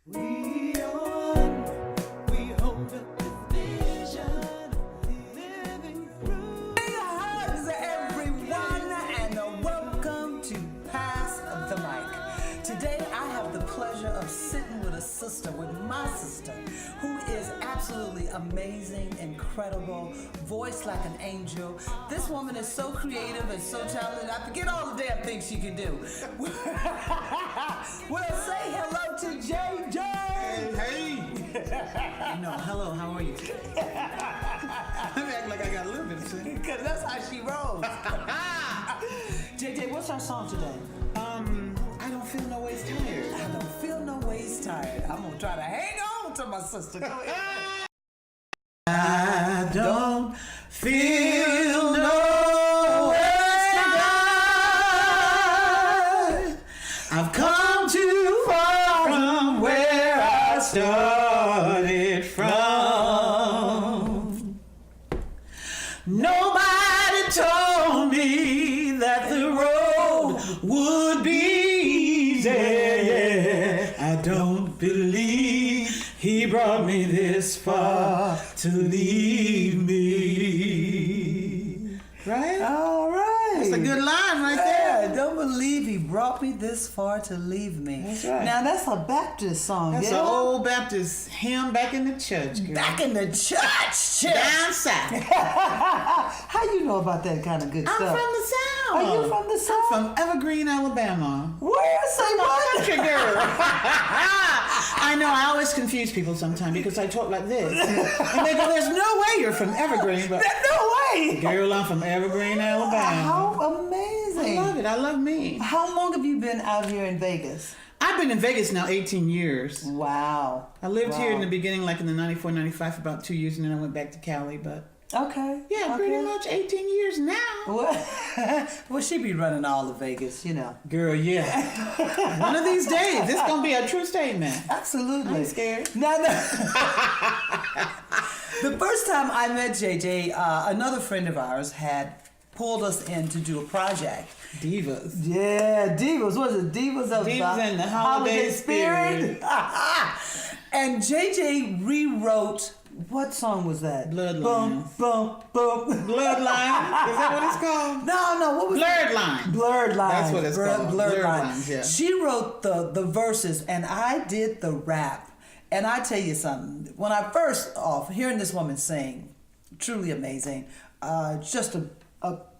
We on, we hold up this vision, living through. Hey, hugs everyone, and welcome to Pass the Mic. Today I have the pleasure of sitting with my sister, who is absolutely amazing, incredible, voice like an angel. This woman is so creative and so talented, I forget all the damn things she can do. Well, say hello to JJ. Hey. No, hello, how are you? Let me act like I got a little bit of sense. Because that's how she rolls. JJ, what's our song today? I don't feel no ways tired. I don't feel no ways tired. I'm going to try to hang on to my sister. Go ahead. I don't feel no ways tired. I've come too far from where I started from. Nobody told me that the road would be easy. I don't believe he brought me this far to leave me. Right? All right. That's a good line right there. I don't believe he brought me this far to leave me. That's right. Now, that's a Baptist song, That's yeah? an old Baptist hymn back in the church, girl. Back in the church. Down south. How you know about that kind of good I'm stuff? from the South. Are you from the South? I'm from Evergreen, Alabama. Where? Say what? Country girl. I know, I always confuse people sometimes because I talk like this. And they go, there's no way you're from Evergreen. But No way. girl, I'm from Evergreen, Alabama. How I amazing. love it. I love me. How long have you been out here in Vegas? I've been in Vegas now 18 years. Wow. I lived here in the Wow. beginning, like in the 94, 95 for about 2 years, and then I went back to Cali. But Okay. yeah, okay. pretty much 18 years now. Well, she be running all of Vegas, you know. Girl, yeah. One of these days, this gonna be a true statement. Absolutely. I ain't scared. No. The first time I met JJ, another friend of ours had pulled us in to do a project. Divas. Yeah, Divas. What is it? Divas of Divas and the Holiday Spirit. And JJ rewrote, what song was that? Bloodlines. Bum, bum, bum. Bloodline. Is that what it's called? No, what was Blurred Lines. Blurred Lines. That's what it's called. Blurred Blurred Lines. Lines, yeah. She wrote the verses, and I did the rap. And I tell you something, when I first off, hearing this woman sing, truly amazing, just a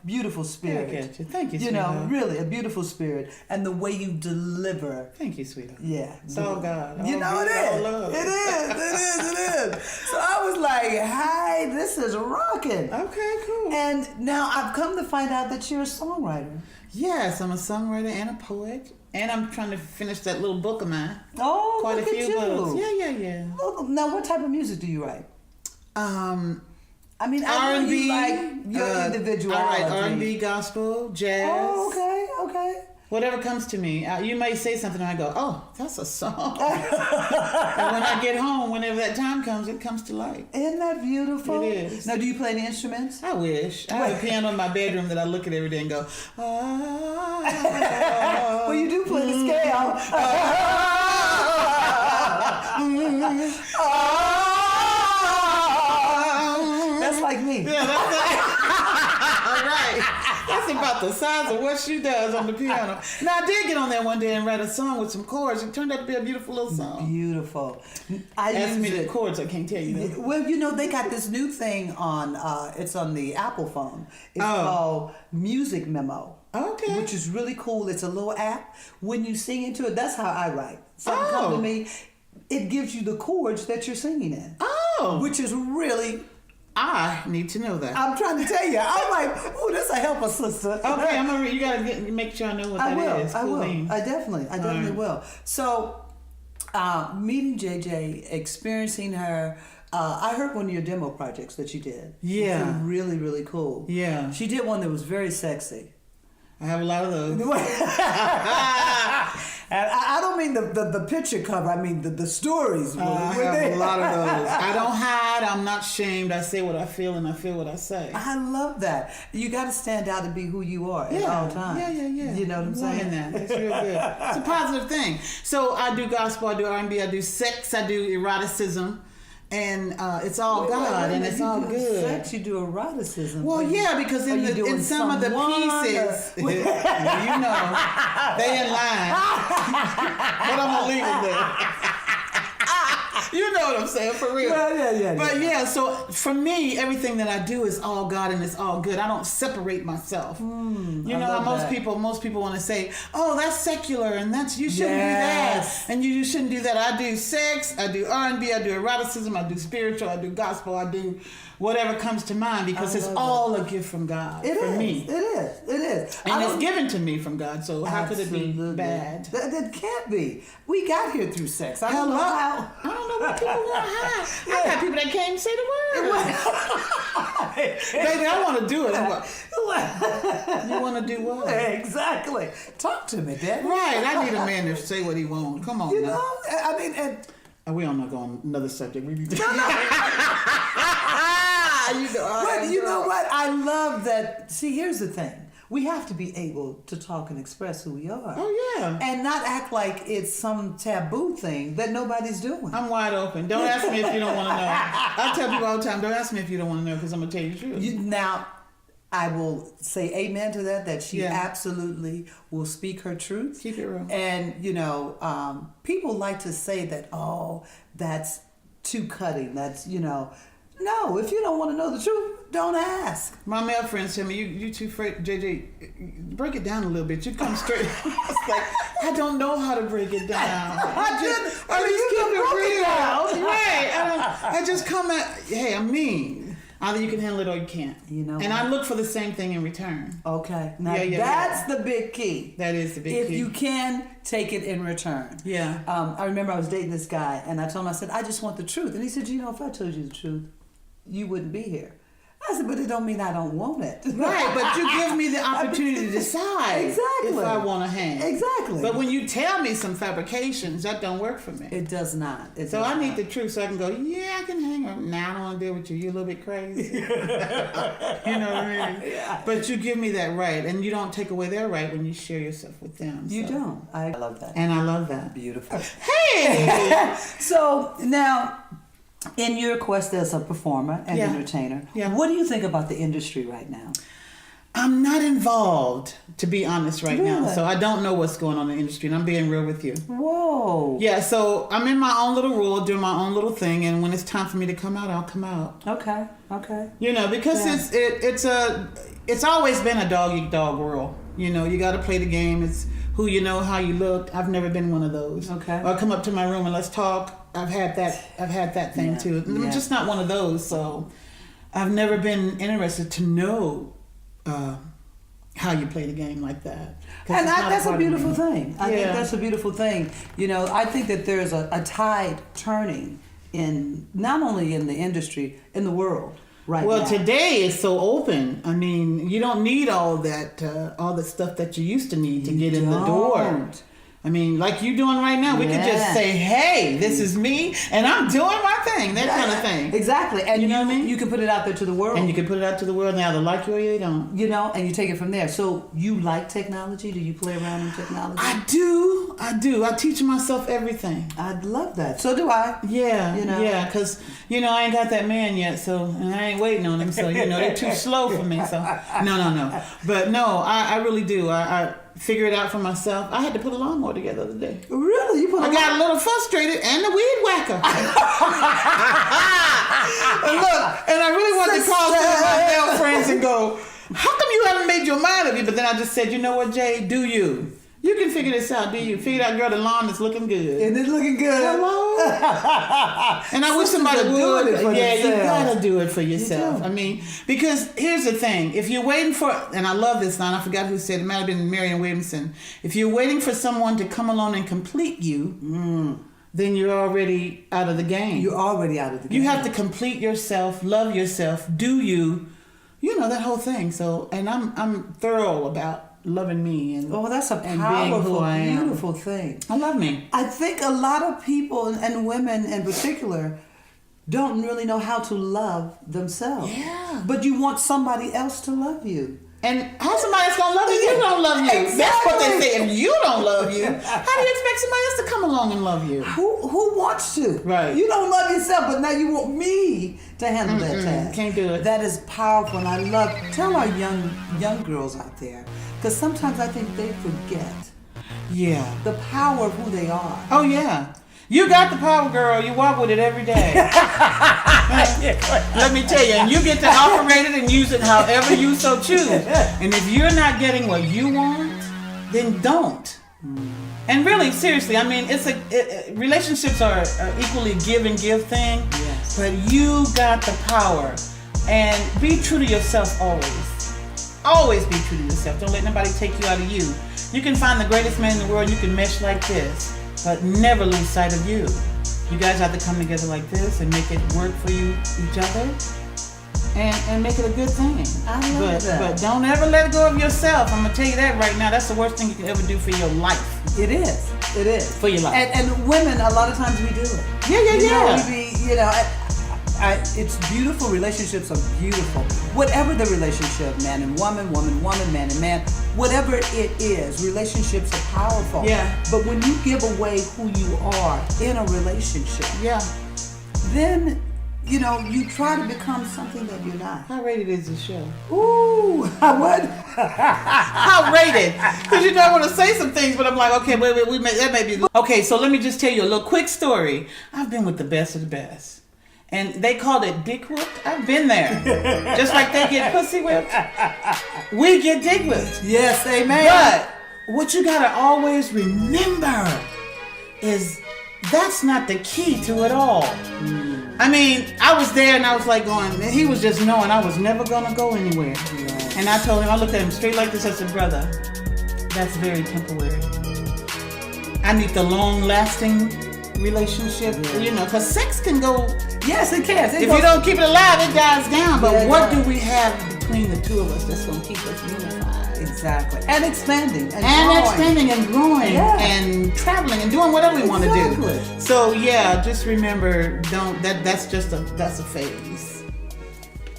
beautiful spirit. Thank you. Thank you, You know, sweetheart. really a beautiful spirit. And the way you deliver. Thank you, sweetheart. Yeah. It's all God. You All know, good, it all is. love. It is. So I was like, hey, this is rocking. Okay, cool. And now I've come to find out that you're a songwriter. Yes, I'm a songwriter and a poet. And I'm trying to finish that little book of mine. Oh, Quite look a at few you. books. Yeah. Oh, now, what type of music do you write? I mean, I know R&B. you like your individuality. I write R&B, gospel, jazz. Oh, okay. Whatever comes to me. You may say something and I go, oh, that's a song. And when I get home, whenever that time comes, it comes to light. Isn't that beautiful? It is. Now, do you play any instruments? I wish. I have a piano in my bedroom that I look at every day and go, Well, you do play the scale. That's like me. Yeah, that's it. All right. That's about the size of what she does on the piano. Now, I did get on there one day and write a song with some chords. It turned out to be a beautiful little song. Beautiful. Ask me the chords, I can't tell you that. Well, you know, they got this new thing on, it's on the Apple phone. It's called Music Memo. Okay. Which is really cool. It's a little app. When you sing into it, that's how I write. Something come to me, it gives you the chords that you're singing in. Oh. Which is really... I need to know that. I'm trying to tell you. I'm like, ooh, this will help a sister. Okay, I'm gonna. You gotta make sure I know what that is. I will. Cool. I definitely will. So, meeting JJ, experiencing her. I heard one of your demo projects that you did. Yeah. It was really, really cool. Yeah. She did one that was very sexy. I have a lot of those. And I don't mean the picture cover. I mean the stories. I have a lot of those. I don't hide. I'm not shamed. I say what I feel, and I feel what I say. I love that. You got to stand out and be who you are at all times. Yeah. You know what I'm saying? That. That's real good. It's a positive thing. So I do gospel, I do R&B, I do sex, I do eroticism. And it's all God, and it's all good. Sex, you do eroticism. Well, yeah, because in some of the pieces, you know, they in line. But I'm gonna leave it there. You know what I'm saying, for real. Yeah. But yeah, so for me, everything that I do is all God and it's all good. I don't separate myself. You know how most people want to say, "Oh, that's secular, and you shouldn't do that, and you shouldn't do that." I do sex, I do R&B, I do eroticism, I do spiritual, I do gospel, I do whatever comes to mind because it's all a gift from God. For me. It is. And it's given to me from God, so how could it be bad? That can't be. We got here through sex. I don't know how. I don't know what people want to hide. I got people that can't even say the word. Baby, I want to do it. You want to do what? Exactly. Talk to me, Dad. Right. I need a man to say what he wants. Come on, you now. know, I mean, we don't know go on another subject. We need to. But you know what? I love that. See, here's the thing. We have to be able to talk and express who we are. Oh, yeah. And not act like it's some taboo thing that nobody's doing. I'm wide open. Don't ask me if you don't want to know. I tell people all the time, don't ask me if you don't want to know because I'm going to tell you the truth. Now, I will say amen to that she absolutely will speak her truth. Keep it real. And, you know, people like to say that, oh, that's too cutting. That's, you know, no, if you don't want to know the truth, don't ask. My male friends tell me, you too afraid, JJ, break it down a little bit. You come straight. It's like, I don't know how to break it down. I just keep it real. Right. I just come at, hey, I'm mean. Either you can handle it or you can't. You know. And I look for the same thing in return. Okay. Now that's the big key. That is the big key. If you can, take it in return. Yeah. I remember I was dating this guy and I told him, I said, I just want the truth. And he said, you know, if I told you the truth, you wouldn't be here. I said, but it don't mean I don't want it. Right, but you give me the opportunity to decide if I want to hang. Exactly. But when you tell me some fabrications, that don't work for me. It does not. So I need the truth so I can go, yeah, I can hang on. Nah, I don't want to deal with you. You're a little bit crazy. You know what I mean? Yeah. But you give me that right, and you don't take away their right when you share yourself with them. You don't. I love that. And I love that. Beautiful. Hey! So now, in your quest as a performer and entertainer, what do you think about the industry right now? I'm not involved, to be honest, right now. So I don't know what's going on in the industry, and I'm being real with you. Whoa. Yeah, so I'm in my own little world, doing my own little thing, and when it's time for me to come out, I'll come out. Okay. You know, because it's always been a dog-eat-dog world. You know, you got to play the game. It's who you know, how you look. I've never been one of those. Okay. Or come up to my room and let's talk. I've had that thing too. I'm just not one of those. So I've never been interested to know how you play the game like that. And that's a beautiful thing. I think that's a beautiful thing. You know, I think that there's a tide turning in not only in the industry, in the world. Right now. Today is so open. I mean, you don't need all the stuff that you used to need to get in the door. I mean, like you doing right now, we could just say, hey, this is me, and I'm doing my thing, that kind of thing. Exactly. And you know what I mean? You can put it out there to the world. And you can put it out to the world, and they either like you or they don't. You know, and you take it from there. So you like technology? Do you play around in technology? I do. I teach myself everything. I love that. So do I. Yeah. You know? Yeah, because, you know, I ain't got that man yet, so, and I ain't waiting on him, so, you know, they're too slow for me, so. No. But no, I really do. I figure it out for myself. I had to put a lawnmower together the other day. Really? I got a little frustrated, and the weed whacker. And look, and I really wanted to call some of my male friends and go, how come you haven't made your mind up yet? But then I just said, you know what, Jay? Do you? You can figure this out, do you? Figure out, girl, the lawn is looking good. And it's looking good. Hello? And I wish somebody would. Yeah, you gotta do it for yourself. I mean, because here's the thing. If you're waiting for, and I love this line, I forgot who said it, might have been Marianne Williamson. If you're waiting for someone to come along and complete you, then you're already out of the game. You're already out of the game. You have to complete yourself, love yourself, do you, you know, that whole thing. So, and I'm thorough about loving me and that's a and being who powerful, I am. beautiful thing. I love me. I think a lot of people, and women in particular, don't really know how to love themselves. Yeah. But you want somebody else to love you. And how somebody else gonna love you? You don't love you. Exactly. That's what they say. If you don't love you, how do you expect somebody else to come along and love you? Who wants to? Right. You don't love yourself, but now you want me to handle that task. Can't do it. That is powerful, and I love. Tell our young girls out there, because sometimes I think they forget Yeah. the power of who they are. Oh yeah. You got the power, girl. You walk with it every day. Let me tell you, and you get to operate it and use it however you so choose. And if you're not getting what you want, then don't. And really, seriously, I mean, relationships are equally give and give thing. Yes. But you got the power, and be true to yourself always. Always be true to yourself. Don't let nobody take you out of you. You can find the greatest man in the world. You can mesh like this. But never lose sight of you. You guys have to come together like this and make it work for each other, and make it a good thing. I love that. But don't ever let go of yourself. I'm gonna tell you that right now. That's the worst thing you can ever do for your life. It is. It is. For your life. And women, a lot of times we do it. Yeah. It's beautiful. Relationships are beautiful. Whatever the relationship, man and woman, man and man, whatever it is, relationships are powerful. Yeah. But when you give away who you are in a relationship, Yeah. then, you try to become something that you're not. How rated is this show? Ooh, what? How rated? Because I want to say some things, but I'm like, okay, wait, that may be. Okay, so let me just tell you a little quick story. I've been with the best of the best. And they called it dick whipped. I've been there. Just like they get pussy whipped, we get dick whipped. Yes, amen. But what you gotta always remember is that's not the key to it all. I mean, I was there and I was like going, he was just knowing I was never gonna go anywhere. Yes. And I told him, I looked at him straight like this. I said, brother, that's very temporary. I need the long-lasting relationship, because sex can go. Yes, it can. If you don't keep it alive, it dies down. But Yeah, it what does. do we have between the two of us that's going to keep us unified? Exactly. And expanding. And growing. Expanding and growing and traveling and doing whatever we want to do. Exactly. So yeah, just remember, that's a phase.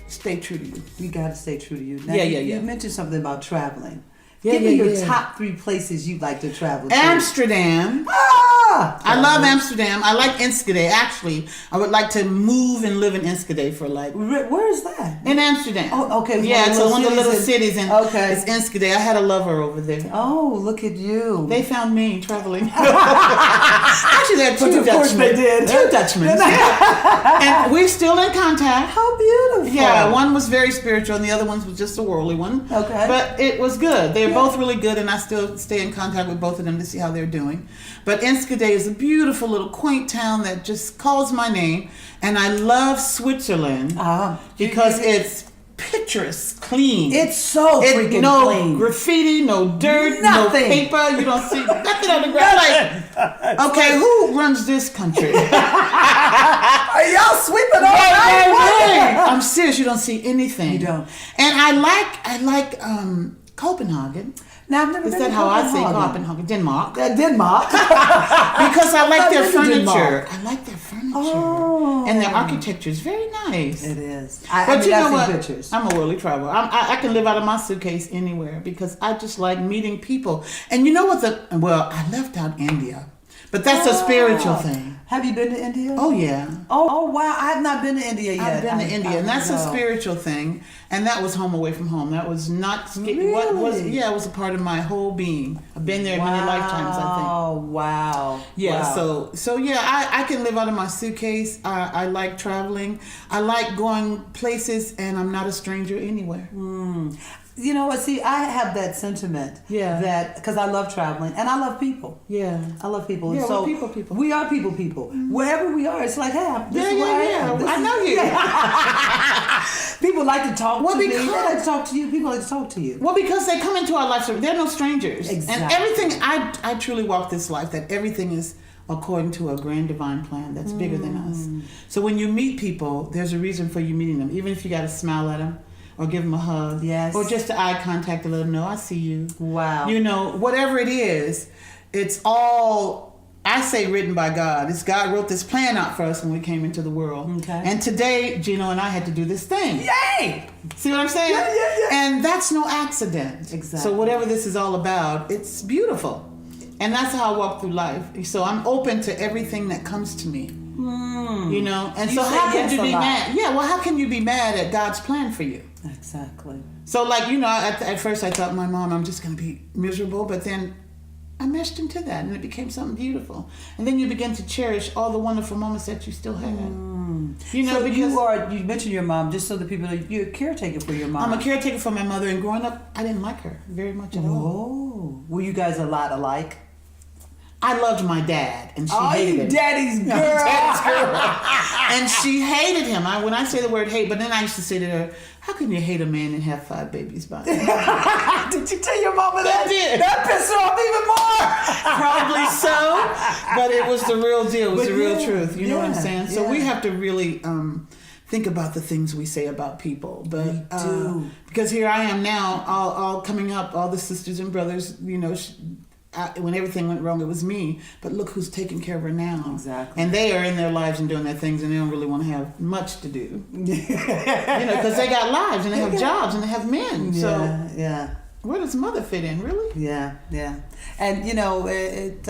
Stay true to you. You got to stay true to you. Now, Yeah. You mentioned something about traveling. Yeah, Give me your yeah. top 3 places you'd like to travel to. Amsterdam. I love Amsterdam. I like Enschede. Actually, I would like to move and live in Enschede for Where is that? in Amsterdam. Oh, okay. Yeah, it's one of the little cities in Okay. it's Enschede. I had a lover over there. Oh, look at you. They found me traveling. Actually, there are two But of course Dutchmen. they did. Two Dutchmen. And we're still in contact. How beautiful. Yeah, one was very spiritual and the other one was just a worldly one. Okay. But it was good. They're both really good, and I still stay in contact with both of them to see how they're doing. But Enschede is a beautiful little quaint town that just calls my name. And I love Switzerland because it's picturesque, clean. It's so freaking no clean. Graffiti, no dirt, Nothing. no paper. You don't see nothing on the ground. Like, okay, who runs this country? Are y'all sweeping all night? I'm serious. You don't see anything. You don't. And I like Copenhagen. Now, I've never Is been that to how I say Copenhagen. Copenhagen? Denmark. Denmark. Because I like their I've been to furniture. Denmark. I like their furniture. Oh. And their architecture is very nice. It is. But you know what? Pictures. I'm a worldly traveler. I can live out of my suitcase anywhere because I just like meeting people. And you know what? I left out India. But that's a spiritual thing. Have you been to India? Oh, yeah. Oh, wow. I have not been to India yet. I've been to India, and that's a spiritual thing. And that was home away from home. That was not... What was? Yeah, it was a part of my whole being. I've been there many lifetimes, I think. Oh, wow. Yeah, wow. so yeah, I can live out of my suitcase. I like traveling. I like going places, and I'm not a stranger anywhere. You know what? See, I have that sentiment. Yeah. That because I love traveling and I love people. Yeah. I love people. Yeah, and so we're people. We are people. Wherever we are, it's like, hey, this is where I am. I know you. People like to talk to me. They because- like to talk to you. People like to talk to you. Well, because they come into our lives, they're no strangers. Exactly. And everything, I truly walk this life that everything is according to a grand divine plan that's bigger than us. So when you meet people, there's a reason for you meeting them, even if you got to smile at them. or give them a hug. Yes. Or just to eye contact to let them know, I see you. Wow. You know, whatever it is, it's all, I say, written by God. It's God wrote this plan out for us when we came into the world. Okay. And today, Gino and I had to do this thing. Yay! See what I'm saying? Yeah. And that's no accident. Exactly. So whatever this is all about, it's beautiful. And that's how I walk through life. So I'm open to everything that comes to me. You know? And You so say how can yes you a be lot. mad? Yeah, well, how can you be mad at God's plan for you? Exactly. So, like, you know, at first I thought, my mom, I'm just going to be miserable. But then I meshed into that and it became something beautiful. And then you begin to cherish all the wonderful moments that you still had. You know, So because you mentioned your mom, just so the people know, you're a caretaker for your mom. I'm a caretaker for my mother. And growing up, I didn't like her very much at all. Oh. Were you guys a lot alike? I loved my dad, and she hated him. daddy's girl. Daddy's girl. And she hated him. When I say the word hate, but then I used to say to her, how can you hate a man and have 5 babies by him? Did you tell your mama that? I did. That pissed her off even more. Probably so, but it was the real deal. It was But the real yeah, truth. You know what I'm yeah, saying? So yeah. we have to really think about the things we say about people. But We do. because here I am now, all coming up, all the sisters and brothers, you know, when everything went wrong, it was me. But look who's taking care of her now. Exactly. And they are in their lives and doing their things, and they don't really want to have much to do. You know, because they got lives and they have jobs and they have men. So yeah. where does mother fit in, really? Yeah. And you know, it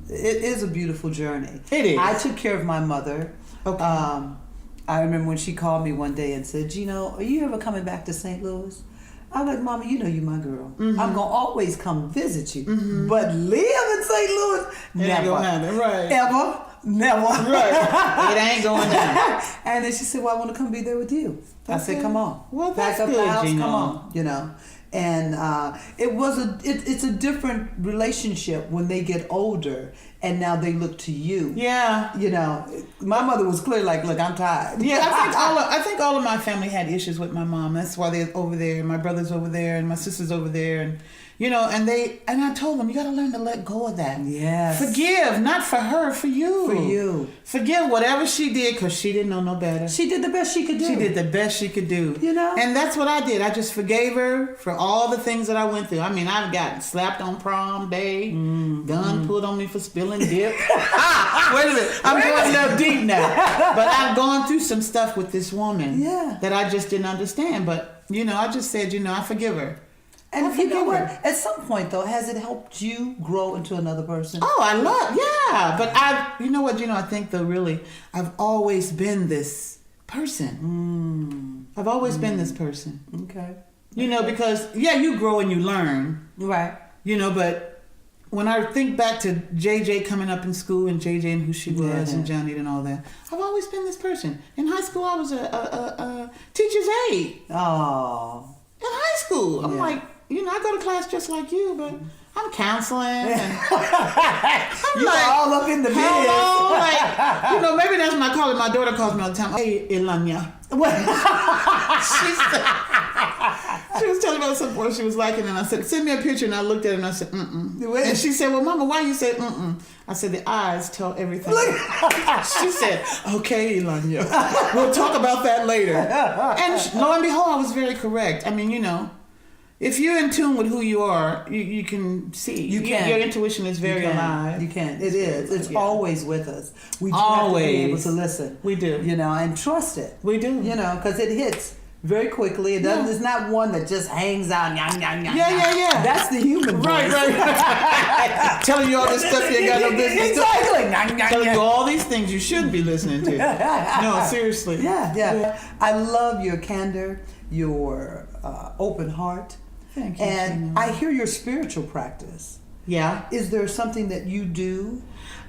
is a beautiful journey. It is. I took care of my mother. Okay. I remember when she called me one day and said, Gino, are you ever coming back to St. Louis? I'm like, Mama, you know you my girl. I'm going to always come visit you. But live in St. Louis? Never. Ain't gonna happen, right. Ever? Never. Right. It ain't going down. And then she said, well, I want to come be there with you. I said, Okay. come on. Well, Back that's up the good, house, Gino. come on. You know. And it's a different relationship when they get older and now they look to you. Yeah. You know, my mother was clearly like, look, I'm tired. Yeah, I think all of my family had issues with my mom. That's why they're over there. My brother's over there, and my sister's over there, and you know, and I told them, you got to learn to let go of that. Yes. Forgive, not for her, for you. For you. Forgive whatever she did, because she didn't know no better. She did the best she could do. She did the best she could do. You know? And that's what I did. I just forgave her for all the things that I went through. I mean, I've gotten slapped on prom day, gun pulled on me for spilling dip. Wait a minute. I'm going a little deep now. But I've gone through some stuff with this woman that I just didn't understand. But, you know, I just said, you know, I forgive her. And you know what? At some point, though, has it helped you grow into another person? Oh, but you know what, I think I've always been this person. I've always been this person. Okay. You know, because, you grow and you learn. Right. You know, but when I think back to JJ coming up in school and JJ and who she was and Jon'Nita and all that, I've always been this person. In high school, I was a teacher's aide. Oh. In high school. I'm like, I go to class just like you, but I'm counseling. And I'm You're all up in the biz. Hello, maybe that's what I call it. My daughter calls me all the time. Hey, Ilanya. She was telling me about something what she was liking, and I said, send me a picture, and I looked at it and I said, And she said, well, Mama, why you say I said, the eyes tell everything. She said, okay, Ilanya, we'll talk about that later. And lo and behold, I was very correct. I mean, if you're in tune with who you are, you can see. You can. Your intuition is very alive. You can. It is. It's always with us. We just Always. have to be able to listen. We do. And trust it. We do. Because it hits very quickly. It doesn't. It's not one that just hangs out. Yeah. That's the human voice. Right. Telling you all this stuff you ain't got no business. Exactly. Telling you all these things you should be listening to. No, seriously. Yeah. I love your candor, your open heart. Thank you. And I hear your spiritual practice. Yeah. Is there something that you do?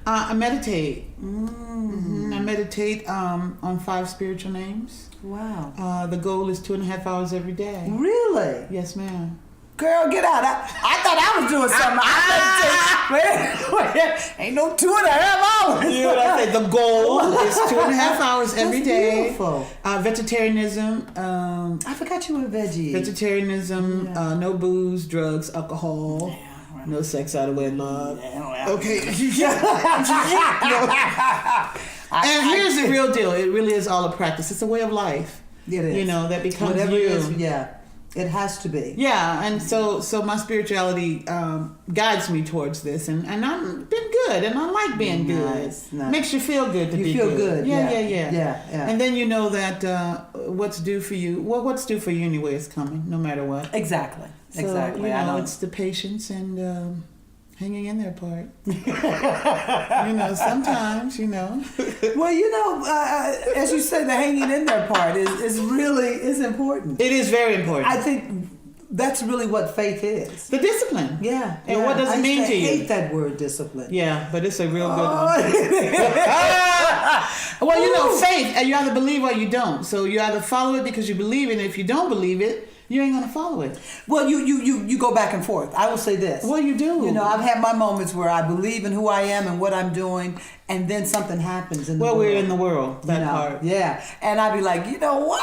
I meditate. I meditate on 5 spiritual names. Wow. The goal is 2.5 hours every day. Really? Yes, ma'am. Girl, get out. I thought I was doing something. Wait, ain't no 2.5 hours. You know what I say? The goal is 2.5 hours every day. Beautiful. Vegetarianism. I forgot you were a veggie. Vegetarianism, no booze, drugs, alcohol, no sex out of wedlock. Okay. And here's the real deal. It really is all a practice. It's a way of life. It is. You know, that becomes whatever you. it is. Yeah, it has to be. Yeah, and so my spirituality guides me towards this, and I've been good, and I like being Nice. good. Makes you feel good to be feel good. good. Yeah. Yeah. And then you know that what's due for you, what's due for you anyway is coming, no matter what. Exactly. So, Exactly. You I know, know. it's the patience and hanging in there part. Sometimes, Well, as you say, the hanging in there part is important. It is very important. I think that's really what faith is. The discipline. Yeah. And what does it mean to you? I hate that word, discipline. Yeah, but it's a real good one. Well, faith, and you either believe or you don't. So you either follow it because you believe it, and if you don't believe it, you ain't gonna follow it. Well, you go back and forth. I will say this. Well, you do. I've had my moments where I believe in who I am and what I'm doing, and then something happens in the world. Well, we're in the world. That part. Yeah, and I'd be like, what?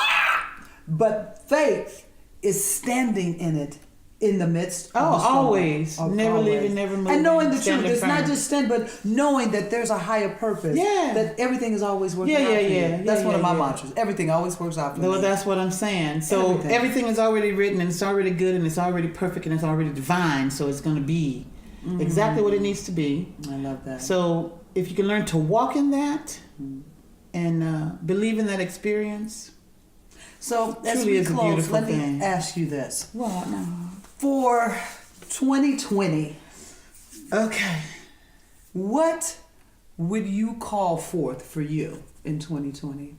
But faith is standing in it. In the midst of the storm. Always. Never leaving, never moving. And knowing the truth. Standing It's not firm. just stand, but knowing that there's a higher purpose. Yeah. That everything is always working out for you. That's one of my mantras. Everything always works out for me. Well, that's what I'm saying. So everything is already written, and it's already good, and it's already perfect, and it's already divine. So it's going to be exactly what it needs to be. I love that. So if you can learn to walk in that and believe in that experience. So as truly we is a close, beautiful let thing. me ask you this. What? No. For 2020, Okay. what would you call forth for you in 2020?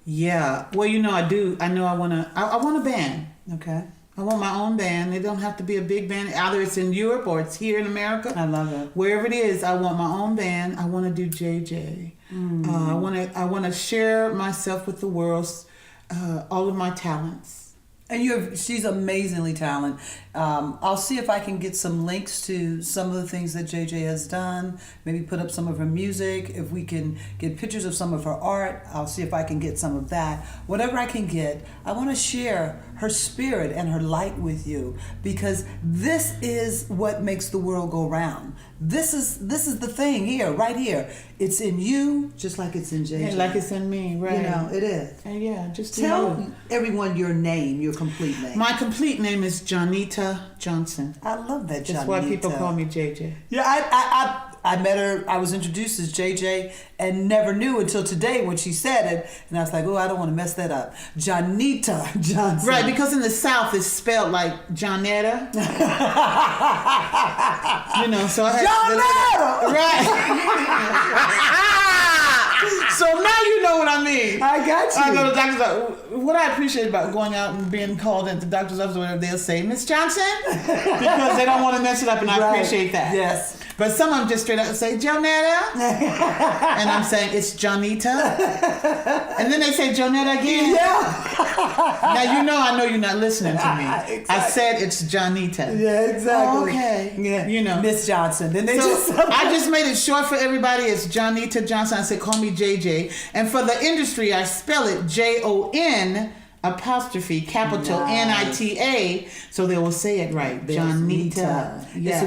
Yeah. Well, I do. I know I want a band. Okay. I want my own band. It don't have to be a big band. Either it's in Europe or it's here in America. I love it. Wherever it is, I want my own band. I want to do JJ. I want to share myself with the world, all of my talents. And she's amazingly talented. I'll see if I can get some links to some of the things that JJ has done. Maybe put up some of her music. If we can get pictures of some of her art, I'll see if I can get some of that. Whatever I can get, I want to share her spirit and her light with you, because this is what makes the world go round. This is the thing here, right here. It's in you, just like it's in JJ. Yeah, like it's in me, right? It is. And yeah, just Tell everyone your name, your complete name. My complete name is Jon'Nita Johnson. I love that, Jon'Nita. That's why people call me JJ. Yeah, I met her. I was introduced as JJ and never knew until today when she said it, and I was like, "Oh, I don't want to mess that up." Jon'Nita Johnson. Right, because in the South it's spelled like Jon'Nita. So I had Right. So now you know what I mean. I got you. I go to the doctor's office. What I appreciate about going out and being called at the doctor's office or whatever, they'll say, "Miss Johnson," because they don't want to mess it up, and I appreciate that. Yes. But some of them just straight up say, "Jon'Nita," and I'm saying it's Jon'Nita, and then they say Jon'Nita again. Yeah. Now I know you're not listening to me. Exactly. I said it's Jon'Nita. Yeah, exactly. Oh, okay. Yeah. Miss Johnson. Then they I just made it short for everybody. It's Jon'Nita Johnson. I said, call me JJ. And for the industry, I spell it JON'', Nita. So they will say it right. Jon'Nita. Yes.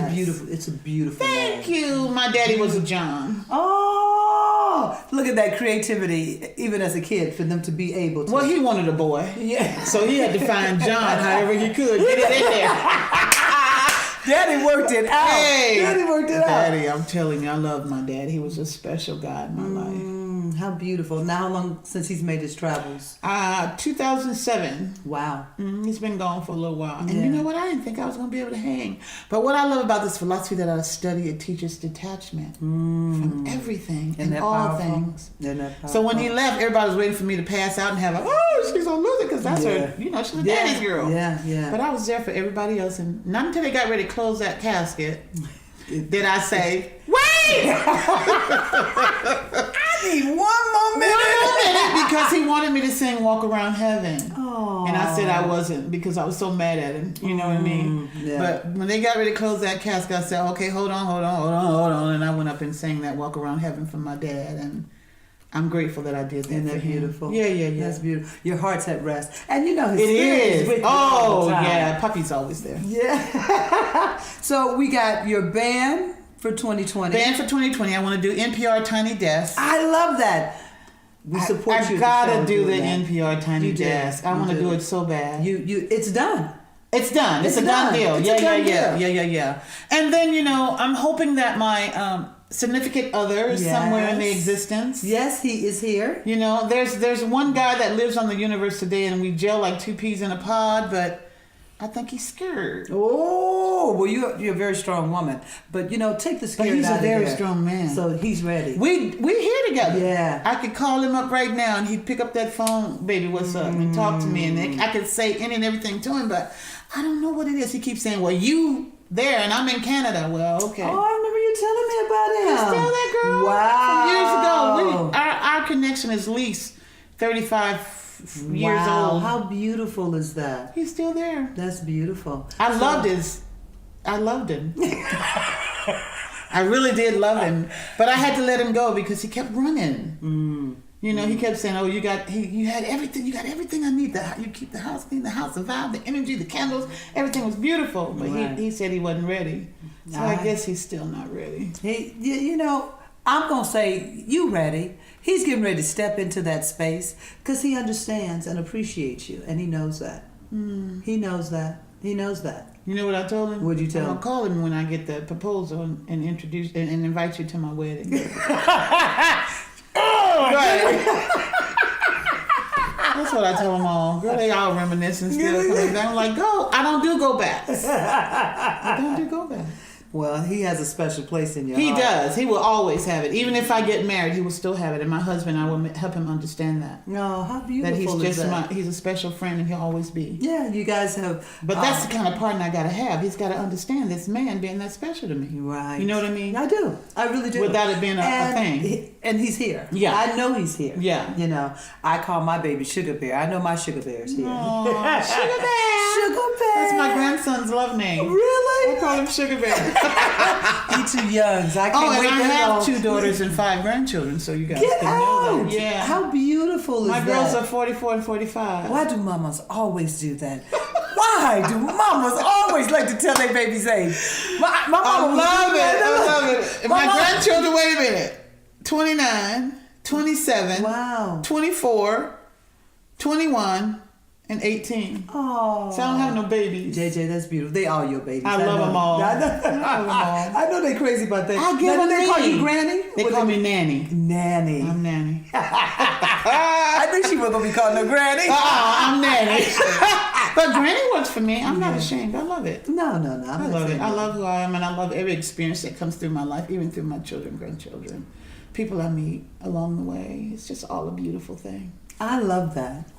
It's a beautiful Thank name. you. My daddy was a John. Oh, look at that creativity, even as a kid, for them to be able to. Well, he wanted a boy. Yeah. So he had to find John however he could. Get it in there. Daddy worked it out. Hey, Daddy worked it out. Daddy, I'm telling you, I love my dad. He was a special guy in my life. How beautiful. Now, how long since he's made his travels? 2007. Wow. He's been gone for a little while. And you know what? I didn't think I was going to be able to hang. But what I love about this philosophy that I study, it teaches detachment from everything and all powerful? things. Isn't that powerful? So when he left, everybody was waiting for me to pass out and have she's going to lose it because that's her, she's a daddy's girl. Yeah. But I was there for everybody else. And not until they got ready to close that casket did I say, wait! I need one more minute. Because he wanted me to sing Walk Around Heaven. Oh. And I said I wasn't because I was so mad at him. You know what I mean? Yeah. But when they got ready to close that casket, I said, okay, hold on. And I went up and sang that Walk Around Heaven for my dad. And I'm grateful that I did that. Isn't for that him. beautiful? Yeah. That's beautiful. Your heart's at rest. And his It spirit is. with you all the time. Yeah. Puppy's always there. Yeah. So we got your band for 2020. Banned for 2020. I want to do NPR Tiny Desk. I love that. We support you. I gotta do the NPR Tiny Desk. I want to do it so bad. It's done. It's done. It's a done deal. Yeah. And then, I'm hoping that my significant other is somewhere in the existence. Yes, he is here. There's one guy that lives on the universe today, and we gel like two peas in a pod, but I think he's scared. Oh, well, you're a very strong woman, but take the scared. But he's out a very of there. strong man, so he's ready. We're here together. Yeah, I could call him up right now, and he'd pick up that phone, baby, what's up, and talk to me, and I could say any and everything to him, but I don't know what it is. He keeps saying, "Well, you there, and I'm in Canada." Well, okay. Oh, I remember you telling me about him. He's still that girl. Wow. From years ago. Our connection is at least 35 years old. How beautiful is that? He's still there. That's beautiful. I loved him. I really did love him, but I had to let him go because he kept running. He kept saying, "Oh, you had everything. You got everything I need. You keep the house clean, the house, the vibe, the energy, the candles. Everything was beautiful." But he said he wasn't ready. So I guess he's still not ready. I'm gonna say you ready. He's getting ready to step into that space because he understands and appreciates you, and he knows that. He knows that. He knows that. You know what I told him? What'd you tell him? I'll call him when I get the proposal and introduce and invite you to my wedding. That's what I tell them all. Girl, they all reminiscing still coming back. I'm like, I don't do go backs. I don't do go backs. Well, he has a special place in your heart. He does. He will always have it. Even if I get married, he will still have it. And my husband, I will help him understand that. No, how beautiful is that? He's a special friend and he'll always be. Yeah, you guys have... But that's the kind of partner I got to have. He's got to understand this man being that special to me. Right. You know what I mean? I do. I really do. Without it being a thing. And he's here. Yeah. I know he's here. Yeah. I call my baby Sugar Bear. I know my Sugar Bear's here. Aww, Sugar Bear. Sugar Bear. That's my grandson's love name. Really? I call him Sugar Bear. You too young. So I can't wait and to I have know. 2 daughters and 5 grandchildren, so you guys Get can out. know that. Yeah. How beautiful is my that? girls are 44 and 45. Why do mamas always do that? Why do mamas always like to tell their baby's age? My mama I love it. And my grandchildren, wait a minute. 29, 27, wow, 24, 21, and 18. Oh. So I don't have no babies. JJ, that's beautiful. They are your babies. I love them all. I love them all. I know they're crazy about that. I get them. They call you Granny? They call me Nanny. Nanny. I'm Nanny. I knew she wasn't going to be calling her Granny. I'm Nanny. But Granny works for me. I'm not ashamed. I love it. No. I love it. I love who I am, and I love every experience that comes through my life, even through my children, grandchildren, people I meet along the way. It's just all a beautiful thing. I love that.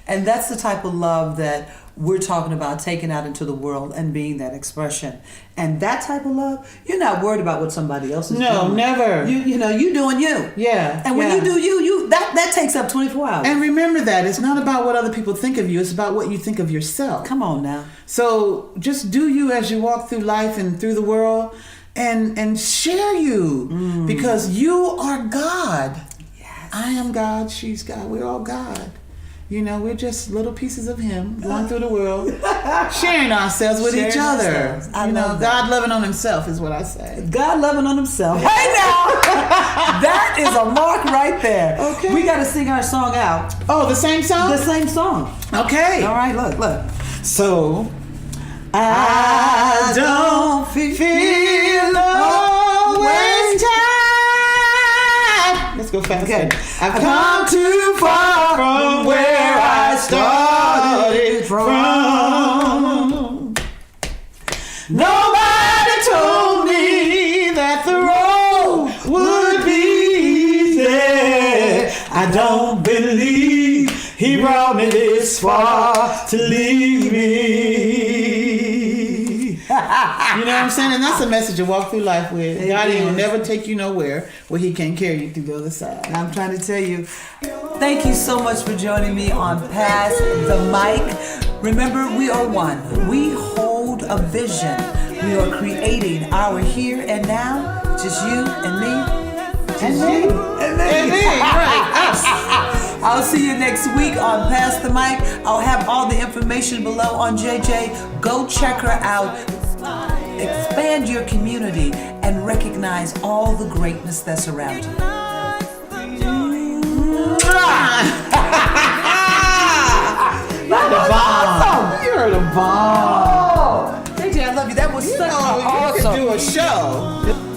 And that's the type of love that we're talking about, taking out into the world and being that expression. And that type of love, you're not worried about what somebody else is doing. No, never. You doing you. Yeah. And when you do you that takes up 24 hours. And remember that it's not about what other people think of you, it's about what you think of yourself. Come on now. So just do you as you walk through life and through the world, and share you, because you are God. I am God, she's God, we're all God. We're just little pieces of Him going through the world, sharing ourselves with each other. God loving on Himself is what I say. God loving on Himself. Hey now! That is a mark right there. Okay. We got to sing our song out. Oh, the same song? The same song. Okay. All right, look. So, I don't feel always tired. Let's go fast. Okay. I've come too far from where I started from. Nobody told me that the road would be easy. I don't believe He brought me this far to leave me. You know what I'm saying? And that's a message to walk through life with. God ain't gonna never take you nowhere where He can't carry you through the other side. And I'm trying to tell you, thank you so much for joining me on Pass the Mic. Remember, we are one. We hold a vision. We are creating our here and now. Just you and me. And me. Right. Us. I'll see you next week on Pass the Mic. I'll have all the information below on JJ. Go check her out. expand your community and recognize all the greatness that's around you. Awesome. You're the bomb. JJ, I love you. That was such an You awesome. could do a show.